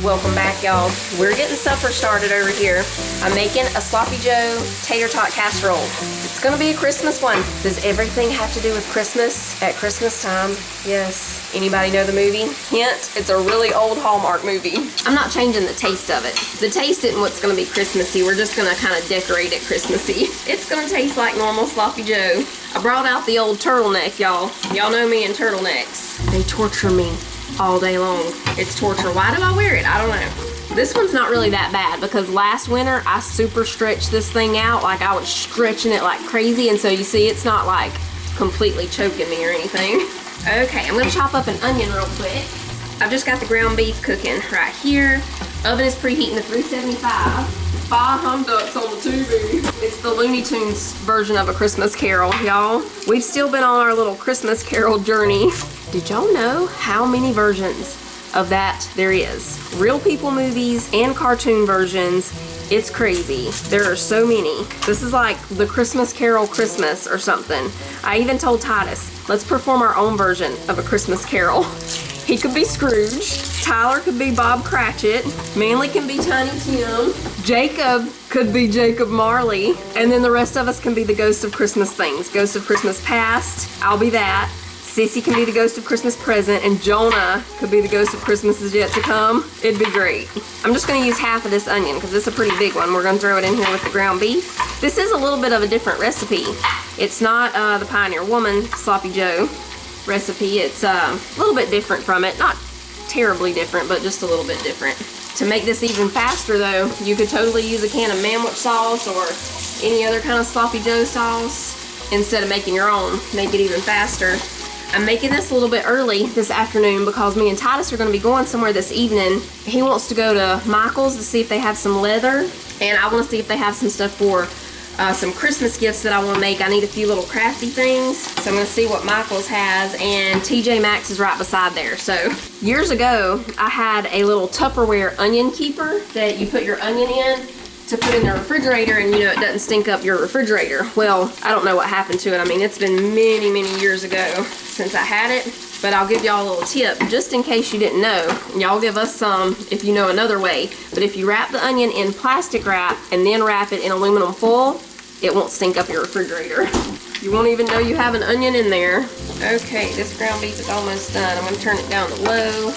Welcome back, y'all. We're getting supper started over here. I'm making a Sloppy Joe tater tot casserole. It's gonna be a Christmas one. Does everything have to do with Christmas at Christmas time? Yes. Anybody know the movie? Hint, it's a really old Hallmark movie. I'm not changing the taste of it. The taste isn't what's gonna be Christmassy. We're just gonna kind of decorate it Christmassy. It's gonna taste like normal Sloppy Joe. I brought out the old turtleneck, y'all. Y'all know me and turtlenecks. They torture me all day long. It's torture. Why do I wear it? I don't know. This one's not really that bad because last winter I super stretched this thing out. Like I was stretching it like crazy, and so you see it's not like completely choking me or anything. Okay, I'm gonna chop up an onion real quick. I've just got the ground beef cooking right here. Oven is preheating to 375. Bye, hum ducks on the TV. It's the Looney Tunes version of A Christmas Carol, y'all. We've still been on our little Christmas Carol journey. Did y'all know how many versions of that there is? Real people movies and cartoon versions. It's crazy. There are so many. This is like the Christmas Carol Christmas or something. I even told Titus, let's perform our own version of A Christmas Carol. He could be Scrooge. Tyler could be Bob Cratchit. Manly can be Tiny Tim. Jacob could be Jacob Marley. And then the rest of us can be the ghost of Christmas things. Ghost of Christmas past, I'll be that. Sissy can be the ghost of Christmas present, and Jonah could be the ghost of Christmas is yet to come. It'd be great. I'm just gonna use half of this onion because it's a pretty big one. We're gonna throw it in here with the ground beef. This is a little bit of a different recipe. It's not the Pioneer Woman Sloppy Joe recipe. It's a little bit different from it. Not terribly different, but just a little bit different. To make this even faster though, you could totally use a can of manwich sauce or any other kind of Sloppy Joe sauce instead of making your own. Make it even faster. I'm making this a little bit early this afternoon because me and Titus are going to be going somewhere this evening. He wants to go to Michael's to see if they have some leather, and I want to see if they have some stuff for some Christmas gifts that I want to make. I need a few little crafty things, so I'm going to see what Michael's has, and TJ Maxx is right beside there. So years ago, I had a little Tupperware onion keeper that you put your onion in to put in the refrigerator, and you know it doesn't stink up your refrigerator. Well, I don't know what happened to it. I mean, it's been many, many years ago since I had it, but I'll give y'all a little tip just in case you didn't know. Y'all give us some if you know another way. But if you wrap the onion in plastic wrap and then wrap it in aluminum foil, it won't stink up your refrigerator. You won't even know you have an onion in there. Okay, this ground beef is almost done. I'm gonna turn it down to low.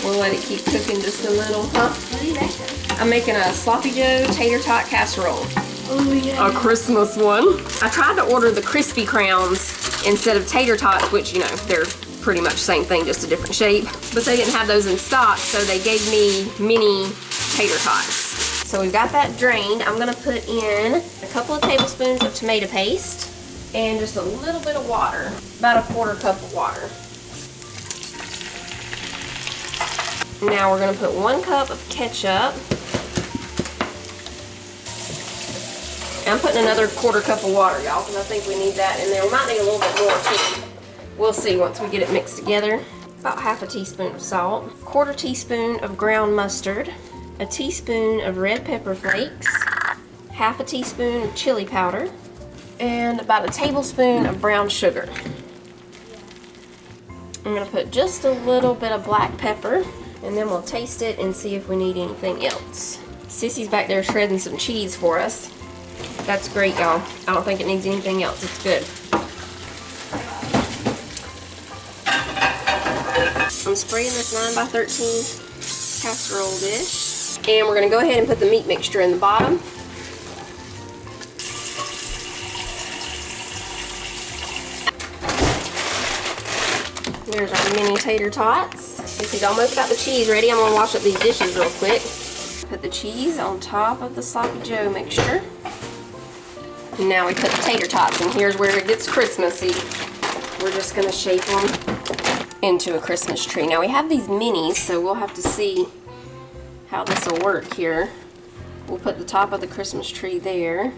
We'll let it keep cooking just a little. Huh? What are you making? I'm making a Sloppy Joe tater tot casserole. Oh yeah. A Christmas one. I tried to order the crispy crowns instead of tater tots, which, you know, they're pretty much the same thing, just a different shape. But they didn't have those in stock, so they gave me mini tater tots. So we've got that drained. I'm gonna put in a couple of tablespoons of tomato paste and just a little bit of water, about a quarter cup of water. Now we're gonna put 1 cup of ketchup. I'm putting another quarter cup of water, y'all, because I think we need that in there. We might need a little bit more too. We'll see once we get it mixed together. About half a teaspoon of salt, 1/4 teaspoon of ground mustard, a teaspoon of red pepper flakes, half a teaspoon of chili powder, and about a tablespoon of brown sugar. I'm gonna put just a little bit of black pepper, and then we'll taste it and see if we need anything else. Sissy's back there shredding some cheese for us. That's great, y'all. I don't think it needs anything else. It's good. I'm spraying this 9x13 casserole dish. And we're gonna go ahead and put the meat mixture in the bottom. There's our mini tater tots. Sissy's almost got the cheese ready. I'm gonna wash up these dishes real quick. Put the cheese on top of the Sloppy Joe mixture. And now we put the tater tots, and here's where it gets Christmassy. We're just gonna shape them into a Christmas tree. Now we have these minis, so we'll have to see how this will work here. We'll put the top of the Christmas tree there.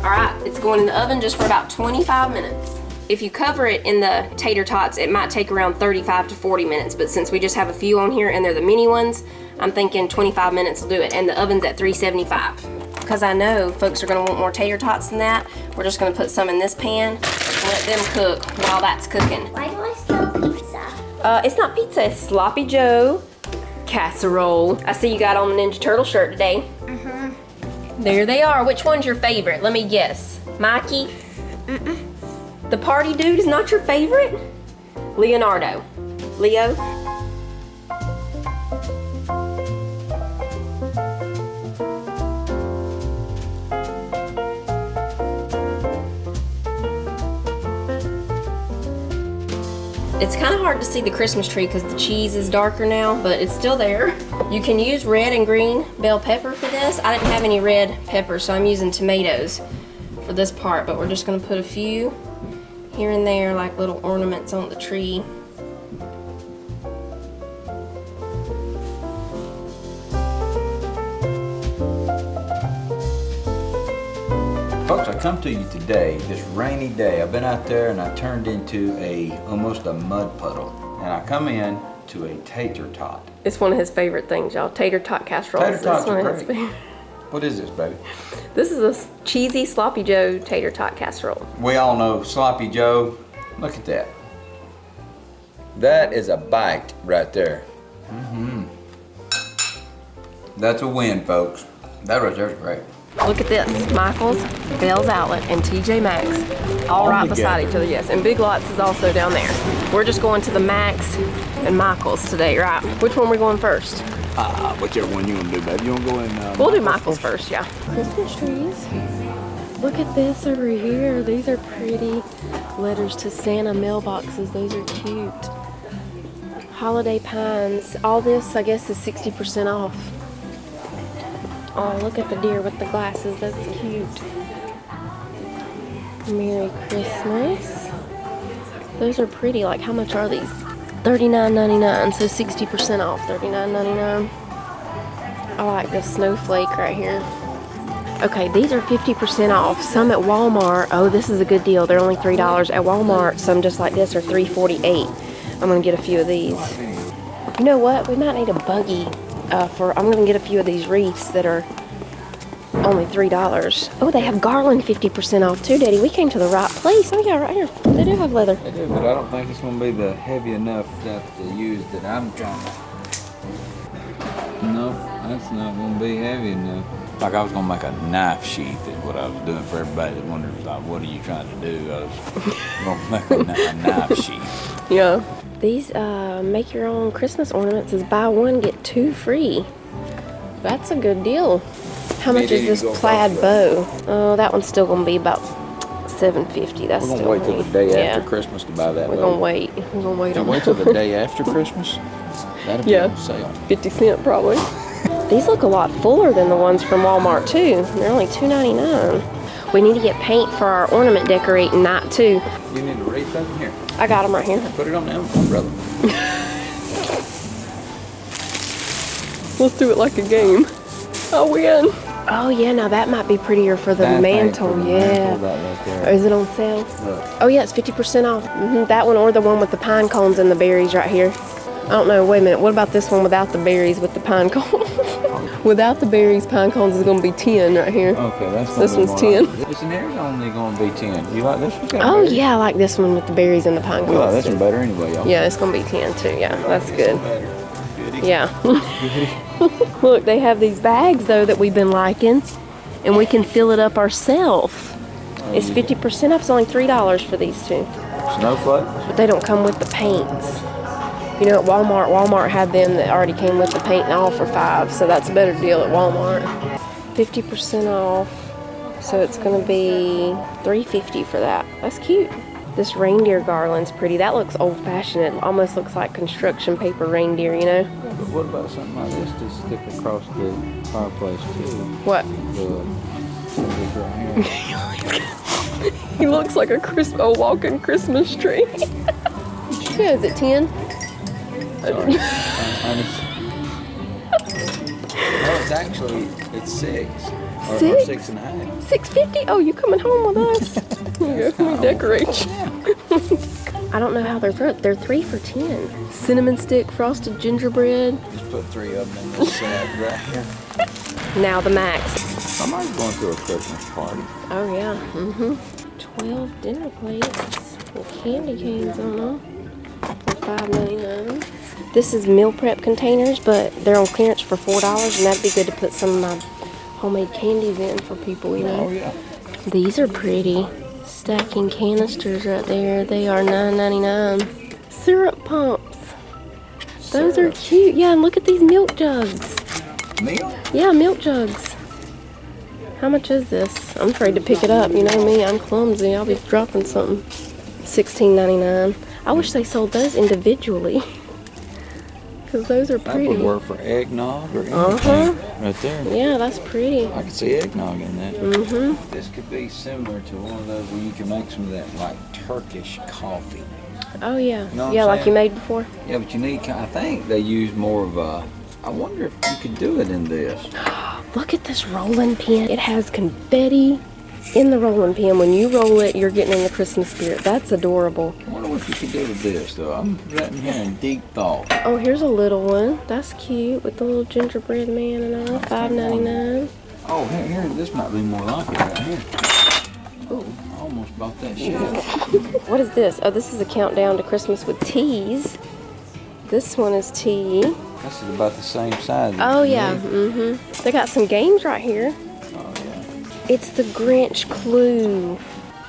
Alright, it's going in the oven just for about 25 minutes. If you cover it in the tater tots, it might take around 35 to 40 minutes, but since we just have a few on here and they're the mini ones, I'm thinking 25 minutes will do it, and the oven's at 375. Because I know folks are gonna want more tater tots than that, we're just gonna put some in this pan and let them cook while that's cooking. Why do I smell pizza? It's not pizza, it's Sloppy Joe casserole. I see you got on the Ninja Turtle shirt today. There they are. Which one's your favorite? Let me guess. Mikey? The party dude is not your favorite? Leonardo. Leo? It's kind of hard to see the Christmas tree because the cheese is darker now, but it's still there. You can use red and green bell pepper for this. I didn't have any red pepper, so I'm using tomatoes for this part, but we're just gonna put a few here and there like little ornaments on the tree. Folks, I come to you today, this rainy day. I've been out there and I turned into almost a mud puddle. And I come in to a tater tot. It's one of his favorite things, y'all. Tater tot casserole. Tater tots are great. What is this, baby? This is a cheesy Sloppy Joe tater tot casserole. We all know Sloppy Joe. Look at that. That is a bite right there. That's a win, folks. That right there is great. Look at this, Michael's, Bell's Outlet, and TJ Maxx, all right beside each other, yes. And Big Lots is also down there. We're just going to the Maxx and Michael's today, right? Which one are we going first? Whichever one you want to do, baby. You want to go in? We'll do Michael's first, yeah. Christmas trees. Look at this over here. These are pretty. Letters to Santa mailboxes. Those are cute. Holiday pines. All this, I guess, is 60% off. Oh, look at the deer with the glasses. That's cute. Merry Christmas. Those are pretty. Like, how much are these? $39.99, so 60% off. $39.99. I like this snowflake right here. Okay, these are 50% off. Some at Walmart. Oh, this is a good deal. They're only $3 at Walmart. Some just like this are $3.48. I'm gonna get a few of these. You know what? We might need a buggy. I'm gonna get a few of these wreaths that are only $3. Oh, they have garland 50% off too, Daddy. We came to the right place. Oh yeah, right here. They do have leather. They do, but I don't think it's gonna be the heavy enough stuff to use that I'm trying to. No, that's not gonna be heavy enough. Like I was gonna make a knife sheath is what I was doing for everybody that wonders like, what are you trying to do? I was gonna make a knife sheath. Yeah. These make your own Christmas ornaments is buy one, get two free. That's a good deal. How much is this plaid bow? Oh, that one's still gonna be about $7.50. That's We're gonna still wait till the day after Christmas to buy that. We're gonna wait. We're gonna wait on wait till the day after Christmas? That'll be on sale. 50 cents probably. These look a lot fuller than the ones from Walmart too. They're only $2.99. We need to get paint for our ornament decorating night too. You need to wreath them here. I got them right here. Put it on the envelope, brother. Let's do it like a game. I'll win. Oh yeah, now that might be pretty for the mantle. That right there. Is it on sale? Look. Oh yeah, it's 50% off. That one or the one with the pine cones and the berries right here. I don't know, wait a minute. What about this one without the berries with the pine cones? Without the berries, pine cones is going to be 10 right here. Okay, that's this one's 10. This one here's only going to be 10. You like this one? Oh yeah, I like this one with the berries and the pine cones. We like this one better anyway, y'all. Yeah, it's going to be 10 too. Yeah, that's good. Yeah. Look, they have these bags though that we've been liking, and we can fill it up ourselves. It's 50% off. It's only $3 for these two. Snowflakes? But they don't come with the paints. You know, at Walmart had them that already came with the paint and all for $5, so that's a better deal at Walmart. 50% off, so it's gonna be $3.50 for that. That's cute. This reindeer garland's pretty. That looks old-fashioned. It almost looks like construction paper reindeer, you know? Yeah, but what about something like this to stick across the fireplace too? What? Right here. He looks like a walking Christmas tree. Yeah, is it 10? Sorry. It's actually, it's 6. Or Six? 6 and a half. $6.50? Oh, you coming home with us? Here, let me decorate you. I don't know how they're 3 for $10. Cinnamon stick, frosted gingerbread. Just put 3 of them in this set right here. Now the max. Somebody's going to a Christmas party. Oh yeah, 12 dinner plates with candy canes on them for $5.99. This is meal prep containers, but they're on clearance for $4, and that'd be good to put some of my homemade candies in for people, you know. Oh yeah. These are pretty. Stacking canisters right there. They are $9.99. Syrup pumps. Those are cute. Yeah, and look at these milk jugs. Milk? Yeah, milk jugs. How much is this? I'm afraid to pick it up. You know me, I'm clumsy. I'll be dropping something. $16.99. I wish they sold those individually. Because those are That pretty. would work for eggnog or anything. Right there. Yeah, that's pretty. I could see eggnog in that. This could be similar to one of those where you can make some of that like Turkish coffee. Oh, yeah. You know what Yeah, I'm like you saying? made before. Yeah, but you need, I think they use more of a, I wonder if you could do it in this. Look at this rolling pin. It has confetti in the rolling pin. When you roll it, you're getting in the Christmas spirit. That's adorable. I wonder what you could do with this though. I'm sitting here in deep thought. Oh, here's a little one. That's cute with the little gingerbread man and all. $5.99. Oh, here, this might be more like it right here. Ooh, I almost bought that shit. What is this? Oh, this is a countdown to Christmas with teas. This one is tea. This is about the same size. as Oh, the yeah. milk. They got some games right here. Oh, yeah. It's the Grinch Clue.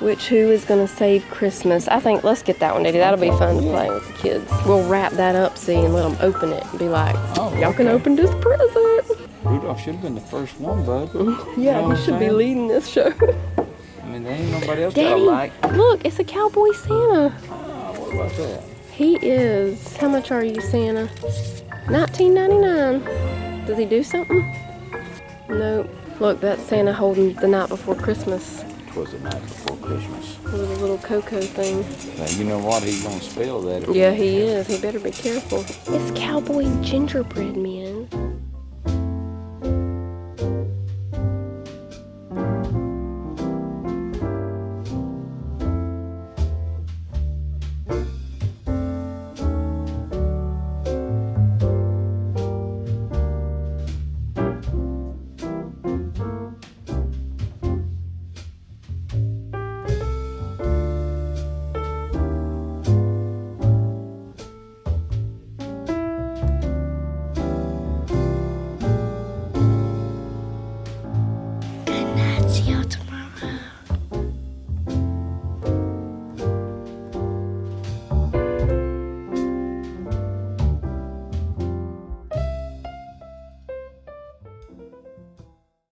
Who is going to save Christmas? I think, let's get that one, Daddy. That'll be fun to play with the kids. We'll wrap that up, see, and let them open it and be like, Oh, y'all can okay. open this present. Rudolph should have been the first one, bud. Yeah, know what he I'm should be saying? leading this show. I mean, there ain't nobody else got a Daddy, like. look, it's a cowboy Santa. Oh, what about that? He is. How much are you, Santa? $19.99. Does he do something? Nope. Look, that's Santa holding the night before Christmas. It was the night before Christmas. With a little cocoa thing. Now, you know what? He's gonna spill that. Yeah, he is. He better be careful. It's cowboy gingerbread men.